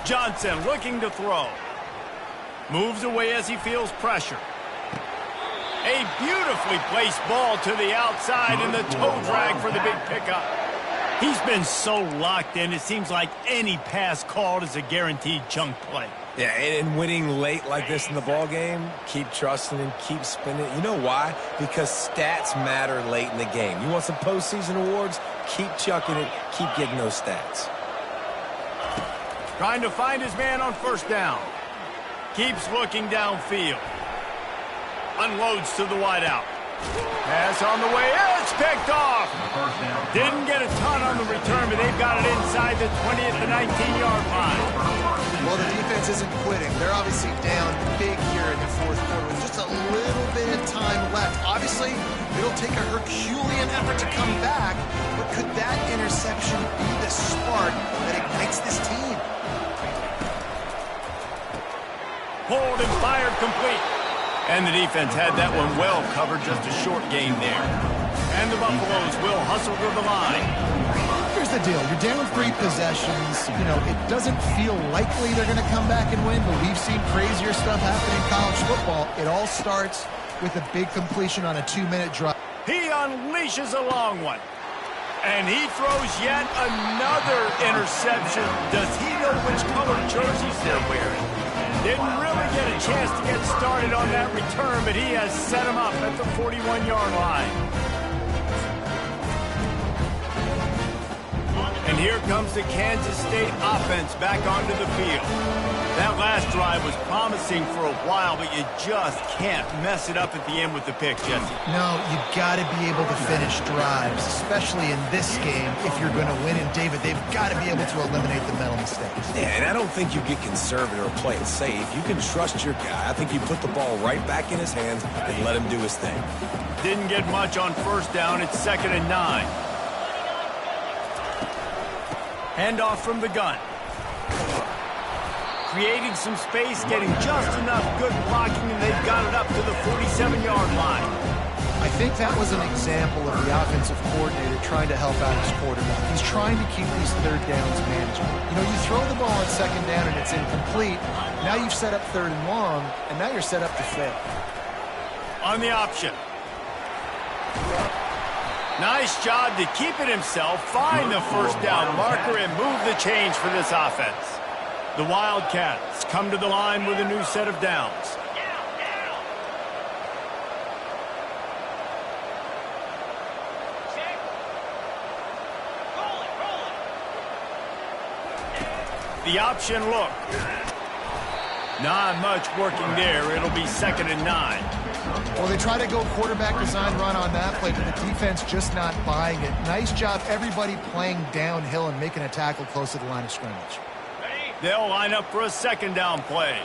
Johnson looking to throw. Moves away as he feels pressure. A beautifully placed ball to the outside and the toe drag for the big pickup. He's been so locked in, it seems like any pass called is a guaranteed chunk play. Yeah, and winning late like this in the ball game, keep trusting and keep spinning. You know why? Because stats matter late in the game. You want some postseason awards? Keep chucking it. Keep getting those stats. Trying to find his man on 1st down. Keeps looking downfield. Unloads to the wideout. Pass on the way. It's picked off. Didn't get a ton on the return, but they've got it inside the 20 at the 19-yard line. Well, the defense isn't quitting. They're obviously down big here in the fourth quarter with just a little bit of time left. Obviously, it'll take a Herculean effort to come back, but could that interception be the spark that ignites this team? Pulled and fired complete. And the defense had that one well covered, just a short gain there. And the Buffaloes will hustle to the line. Here's the deal. You're down 3 possessions. You know, it doesn't feel likely they're going to come back and win, but we've seen crazier stuff happen in college football. It all starts with a big completion on a 2-minute drive. He unleashes a long one. And he throws yet another interception. Does he know which color jerseys they're wearing? Didn't really get a chance to get started on that return, but he has set him up at the 41-yard line. And here comes the Kansas State offense back onto the field. That last drive was promising for a while, but you just can't mess it up at the end with the pick, Jesse. No, you got to be able to finish drives, especially in this game. If you're going to win, and David, they've got to be able to eliminate the mental mistakes. Yeah, and I don't think you get conservative or play it safe. You can trust your guy. I think you put the ball right back in his hands and let him do his thing. Didn't get much on first down. It's 2nd and 9. Handoff from the gun. Creating some space, getting just enough good blocking, and they've got it up to the 47-yard line. I think that was an example of the offensive coordinator trying to help out his quarterback. He's trying to keep these third downs manageable. You know, you throw the ball on 2nd down and it's incomplete. Now you've set up 3rd and long, and now you're set up to fail. On the option. Nice job to keep it himself, find the first down marker, and move the change for this offense. The Wildcats come to the line with a new set of downs. The option look. Not much working there. It'll be 2nd and 9. Well, they try to go quarterback design run on that play, but the defense just not buying it. Nice job, everybody playing downhill and making a tackle close to the line of scrimmage. They'll line up for a 2nd down play.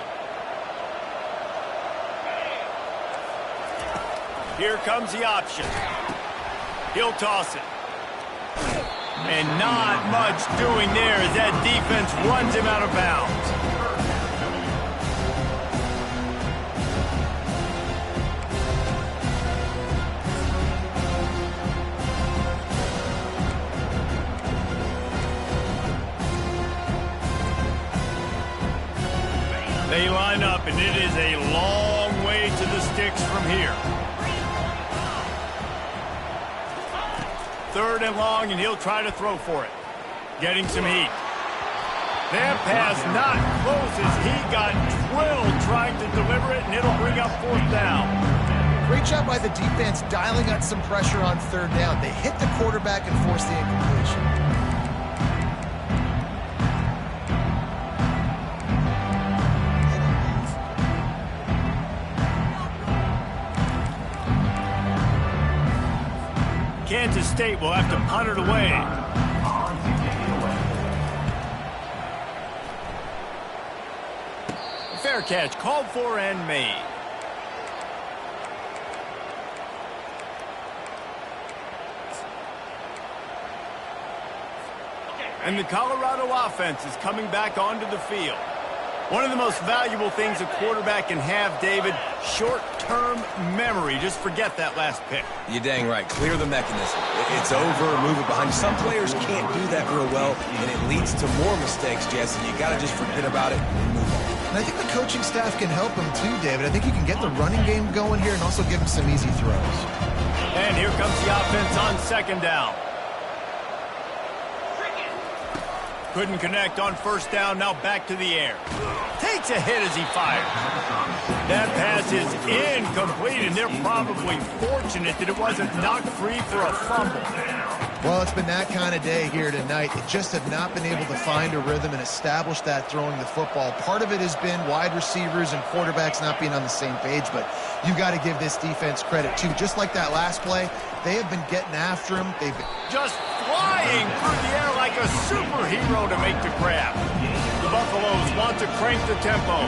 Here comes the option. He'll toss it. And not much doing there as that defense runs him out of bounds. They line up, and it is a long way to the sticks from here. 3rd and long, and he'll try to throw for it. Getting some heat. That pass not close as he got drilled trying to deliver it, and it'll bring up 4th down. Great job by the defense dialing up some pressure on 3rd down. They hit the quarterback and forced the incompletion. Kansas State will have to punt it away. Fair catch, called for and made. And the Colorado offense is coming back onto the field. One of the most valuable things a quarterback can have, David, short-term memory. Just forget that last pick. You're dang right. Clear the mechanism. It's over, move it behind you. Some players can't do that real well, and it leads to more mistakes, Jesse. You got to just forget about it and move on. And I think the coaching staff can help him too, David. I think you can get the running game going here and also give him some easy throws. And here comes the offense on 2nd down. Couldn't connect on 1st down, now back to the air. Takes a hit as he fires. That pass is incomplete, and they're probably fortunate that it wasn't knocked free for a fumble. Well, it's been that kind of day here tonight. They just have not been able to find a rhythm and establish that throwing the football. Part of it has been wide receivers and quarterbacks not being on the same page, but you got to give this defense credit, too. Just like that last play, they have been getting after him. They've been just flying through the air like a superhero to make the grab. The Buffaloes want to crank the tempo.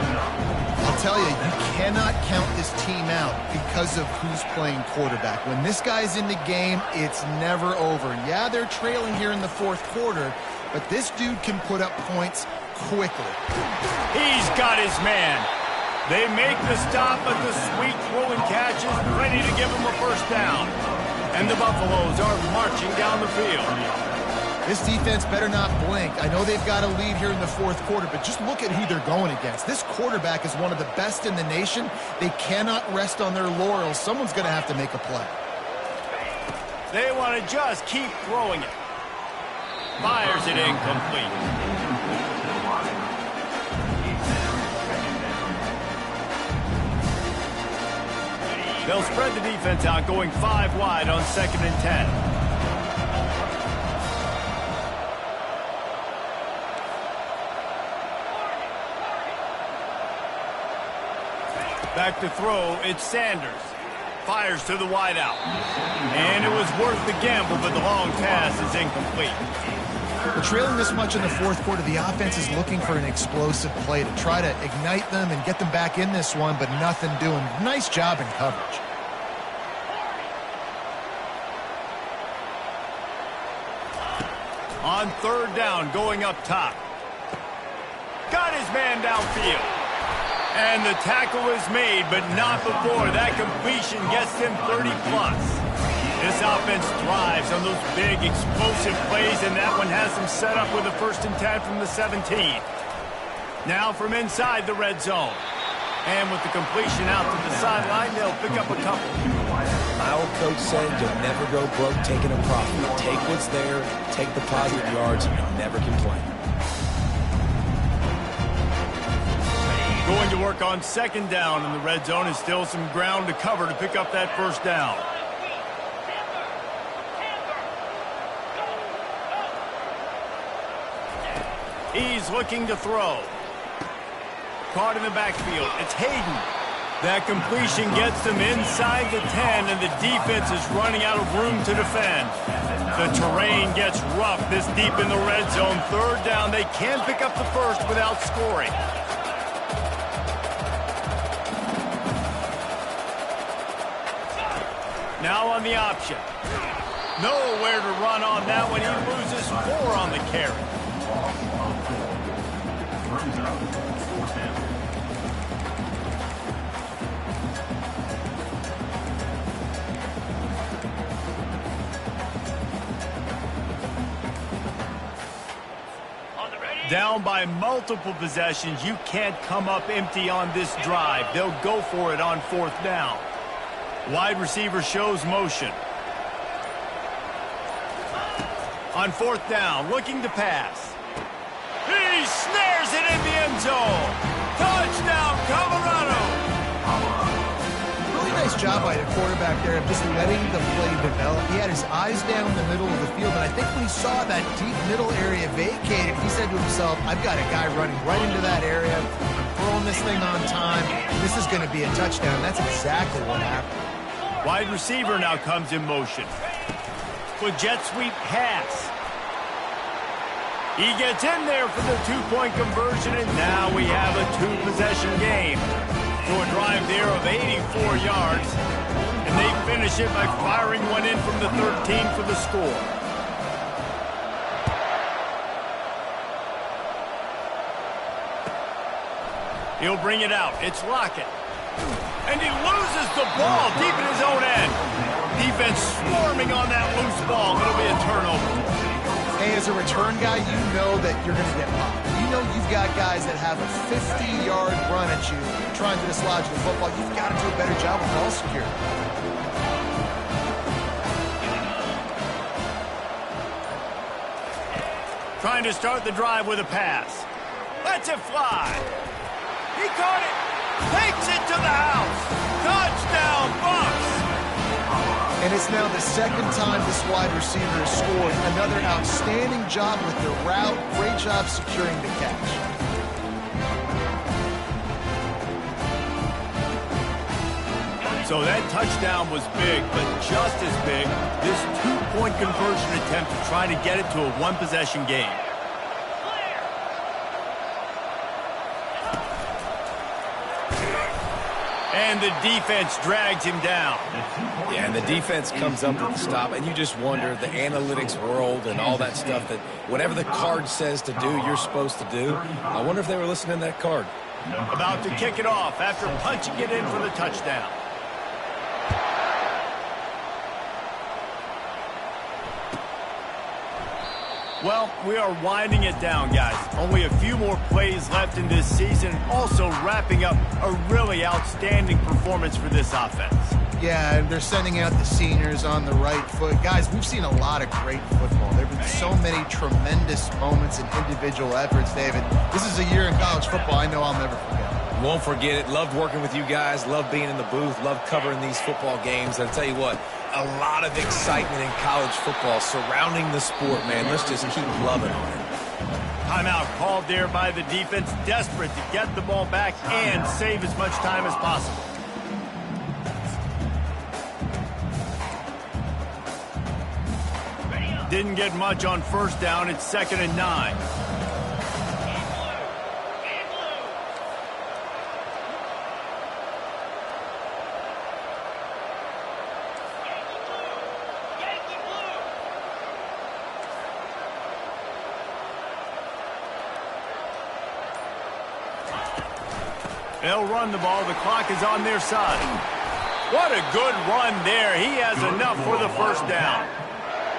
I'll tell you, you cannot count this team out because of who's playing quarterback. When this guy's in the game, it's never over. Yeah, they're trailing here in the fourth quarter, but this dude can put up points quickly. He's got his man. They make the stop, but the sweet throwing catch is ready to give him a first down. And the Buffaloes are marching down the field. This defense better not blink. I know they've got a lead here in the fourth quarter, but just look at who they're going against. This quarterback is one of the best in the nation. They cannot rest on their laurels. Someone's going to have to make a play. They want to just keep throwing it. Fires it incomplete. They'll spread the defense out, going 5 wide on 2nd and 10. Back to throw, it's Sanders. Fires to the wideout. And it was worth the gamble, but the long pass is incomplete. We're trailing this much in the fourth quarter. The offense is looking for an explosive play to try to ignite them and get them back in this one, but nothing doing. Nice job in coverage. On 3rd down, going up top. Got his man downfield. And the tackle is made, but not before that completion gets them 30-plus. This offense thrives on those big, explosive plays, and that one has them set up with a 1st and 10 from the 17. Now from inside the red zone. And with the completion out to the sideline, they'll pick up a couple. My old coach said you'll never go broke taking a profit. Take what's there, take the positive yards, and never complain. Going to work on 2nd down in the red zone, and still some ground to cover to pick up that 1st down. He's looking to throw. Caught in the backfield. It's Hayden. That completion gets them inside the 10, and the defense is running out of room to defend. The terrain gets rough this deep in the red zone. 3rd down, they can pick up the first without scoring. Now on the option. Nowhere to run on that one. He loses 4 on the carry. Down by multiple possessions. You can't come up empty on this drive. They'll go for it on 4th down. Wide receiver shows motion. On 4th down, looking to pass. He snares it in the end zone. Touchdown, Colorado. Really nice job by the quarterback there of just letting the play develop. He had his eyes down the middle of the field, and I think when he saw that deep middle area vacated, he said to himself, I've got a guy running right into that area. I'm throwing this thing on time. This is going to be a touchdown. That's exactly what happened. Wide receiver now comes in motion. With jet sweep pass. He gets in there for the 2-point conversion, and now we have a 2-possession game. To a drive there of 84 yards. And they finish it by firing one in from the 13 for the score. He'll bring it out. It's Lockett. And he loses the ball deep in his own end. Defense swarming on that loose ball. It'll be a turnover. Hey, as a return guy, you know that you're going to get popped. You know you've got guys that have a 50-yard run at you trying to dislodge the football. You've got to do a better job with ball security. Trying to start the drive with a pass. Lets it fly. He caught it. Takes it to the house. Touchdown, Bucks. And it's now the second time this wide receiver has scored. Another outstanding job with the route. Great job securing the catch. So that touchdown was big, but just as big, this two-point conversion attempt to try to get it to a one-possession game. And the defense drags him down. Yeah, and the defense comes up with the stop, and you just wonder, the analytics world and all that stuff, that whatever the card says to do, you're supposed to do. I wonder if they were listening to that card. About to kick it off after punching it in for the touchdown. Well, we are winding it down, guys. Only a few more plays left in this season. Also wrapping up a really outstanding performance for this offense. Yeah, and they're sending out the seniors on the right foot. Guys, we've seen a lot of great football. There have been so many tremendous moments and individual efforts, David. This is a year in college football I know I'll never forget. Won't forget it. Loved working with you guys. Loved being in the booth. Loved covering these football games. I'll tell you what, a lot of excitement in college football surrounding the sport, man. Let's just keep loving on it. Timeout called there by the defense, desperate to get the ball back and save as much time as possible. Didn't get much on first down. It's 2nd and 9. They'll run the ball. The clock is on their side. What a good run there. He has enough for the first down.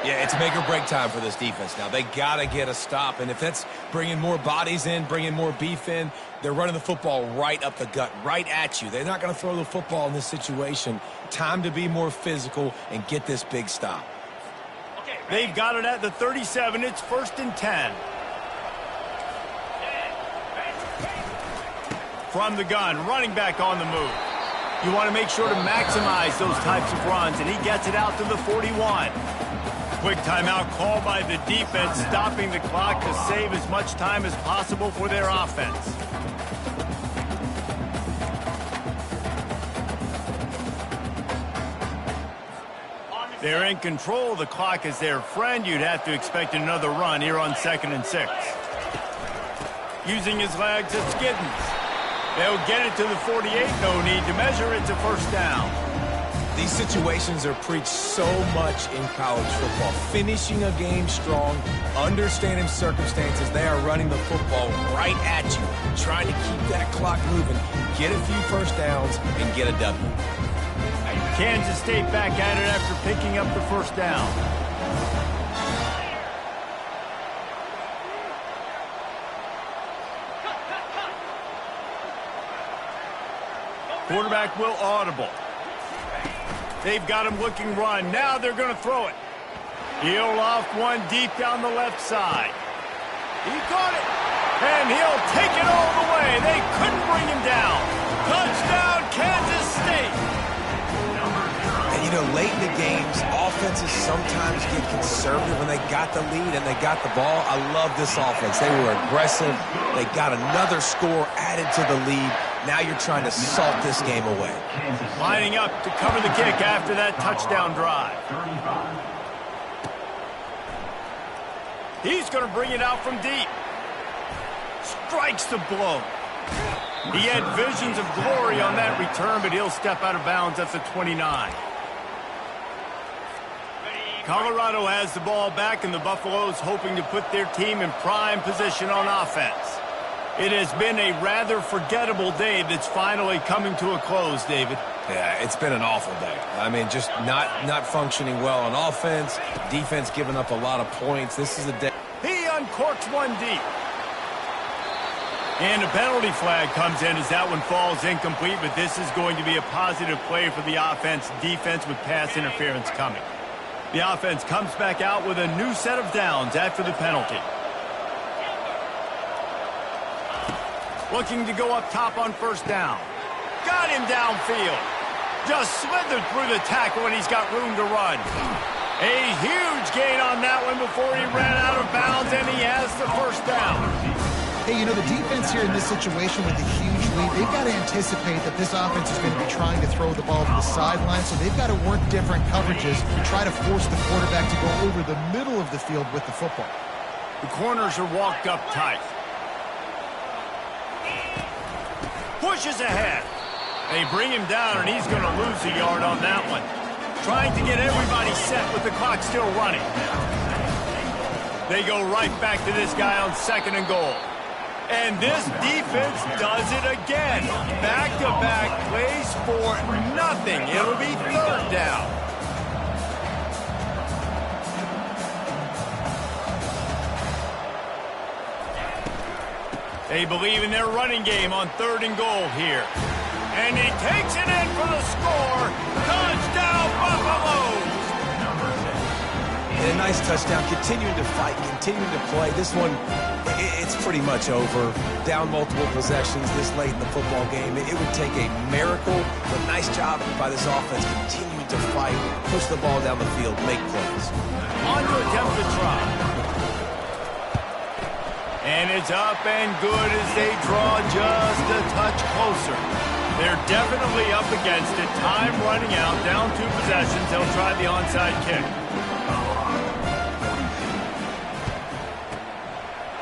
Yeah, it's make or break time for this defense now. They got to get a stop, and if that's bringing more bodies in, bringing more beef in, they're running the football right up the gut, right at you. They're not going to throw the football in this situation. Time to be more physical and get this big stop. They've got it at the 37. It's 1st and 10. From the gun, running back on the move. You want to make sure to maximize those types of runs, and he gets it out to the 41. Quick timeout call by the defense, stopping the clock to save as much time as possible for their offense. They're in control. The clock is their friend. You'd have to expect another run here on 2nd and 6. Using his legs, it's Giddens. They'll get it to the 48. No need to measure. It's a first down. These situations are preached so much in college football. Finishing a game strong, understanding circumstances. They are running the football right at you, trying to keep that clock moving, get a few first downs, and get a W. Kansas State back at it after picking up the first down. Quarterback will audible. They've got him looking run. Now they're going to throw it. He'll loft one deep down the left side. He caught it. And he'll take it all the way. They couldn't bring him down. Touchdown, Kansas State. And, you know, late in the games, offenses sometimes get conservative when they got the lead and they got the ball. I love this offense. They were aggressive. They got another score added to the lead. Now you're trying to salt this game away. Lining up to cover the kick after that touchdown drive. He's going to bring it out from deep. Strikes the blow. He had visions of glory on that return, but he'll step out of bounds at the 29. Colorado has the ball back, and the Buffaloes hoping to put their team in prime position on offense. It has been a rather forgettable day that's finally coming to a close, David. Yeah, it's been an awful day. I mean, just not functioning well on offense. Defense giving up a lot of points. This is a day. He uncorks one deep. And a penalty flag comes in as that one falls incomplete, but this is going to be a positive play for the offense. Defense with pass interference coming. The offense comes back out with a new set of downs after the penalty. Looking to go up top on first down. Got him downfield. Just slithered through the tackle when he's got room to run. A huge gain on that one before he ran out of bounds, and he has the first down. Hey, you know, the defense here in this situation with the huge lead, they've got to anticipate that this offense is going to be trying to throw the ball to the sideline, so they've got to work different coverages to try to force the quarterback to go over the middle of the field with the football. The corners are walked up tight. Pushes ahead. They bring him down, and he's going to lose a yard on that one. Trying to get everybody set with the clock still running. They go right back to this guy on 2nd and goal. And this defense does it again. Back-to-back plays for nothing. It'll be 3rd down. They believe in their running game on 3rd and goal here. And he takes it in for the score. Touchdown, Buffaloes! And a nice touchdown. Continuing to fight, continuing to play. This one, it's pretty much over. Down multiple possessions this late in the football game. It would take a miracle, but nice job by this offense. Continuing to fight, push the ball down the field, make plays. On to attempt the try. And it's up and good as they draw just a touch closer. They're definitely up against it. Time running out. Down 2 possessions. They'll try the onside kick.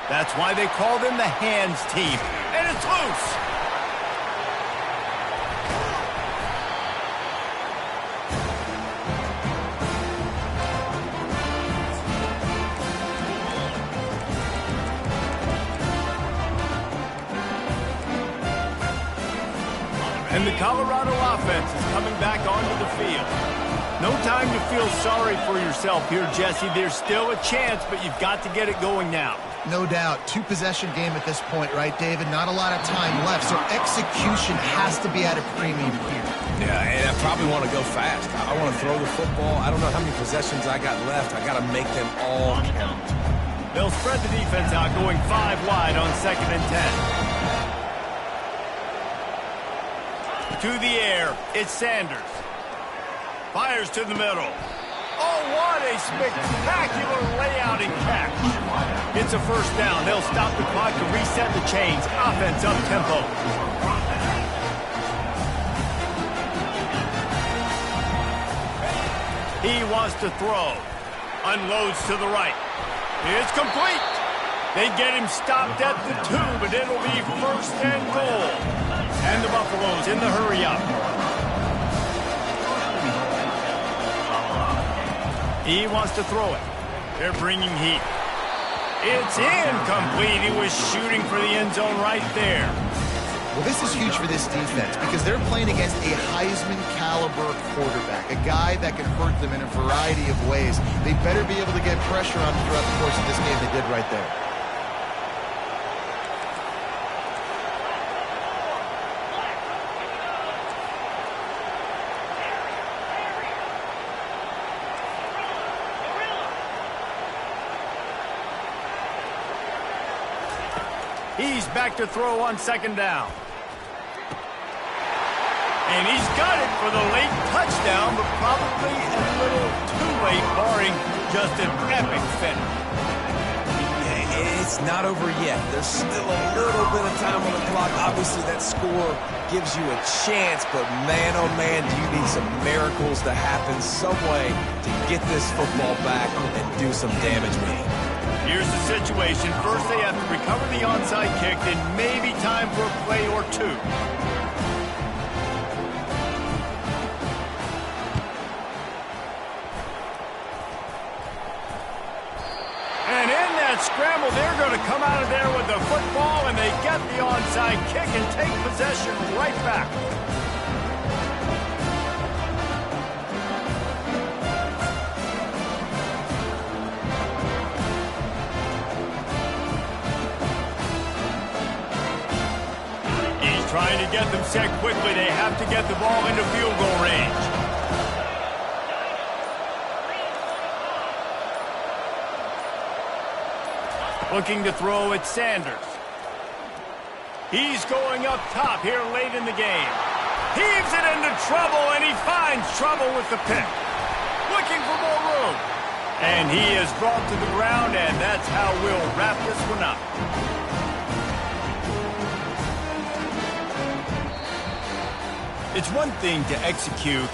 That's why they call them the hands team. And it's loose. And the Colorado offense is coming back onto the field. No time to feel sorry for yourself here, Jesse. There's still a chance, but you've got to get it going now. No doubt. 2-possession game at this point, right, David? Not a lot of time left, so execution has to be at a premium here. Yeah, and I probably want to go fast. I want to throw the football. I don't know how many possessions I got left. I got to make them all count. They'll spread the defense out, going 5 wide on 2nd and 10. To the air, it's Sanders. Fires to the middle. Oh, what a spectacular layout and catch. It's a first down. They'll stop the clock to reset the chains. Offense up tempo. He wants to throw. Unloads to the right. It's complete. They get him stopped at the 2, but it'll be 1st and goal. And the Buffaloes in the hurry up. He wants to throw it. They're bringing heat. It's incomplete. He was shooting for the end zone right there. Well, this is huge for this defense because they're playing against a Heisman-caliber quarterback, a guy that can hurt them in a variety of ways. They better be able to get pressure on him throughout the course of this game. They did right there. He's back to throw on 2nd down. And he's got it for the late touchdown, but probably a little too late, barring just an epic finish. Yeah, it's not over yet. There's still a little bit of time on the clock. Obviously, that score gives you a chance, but man, oh man, do you need some miracles to happen some way to get this football back and do some damage with it. Here's the situation. First, they have to recover the onside kick, then maybe time for a play or 2. And in that scramble, they're going to come out of there with the football, and they get the onside kick and take possession right back. Trying to get them set quickly. They have to get the ball into field goal range. Looking to throw at Sanders. He's going up top here late in the game. Heaves it into trouble, and he finds trouble with the pick. Looking for more room. And he is brought to the ground, and that's how we'll wrap this one up. It's one thing to execute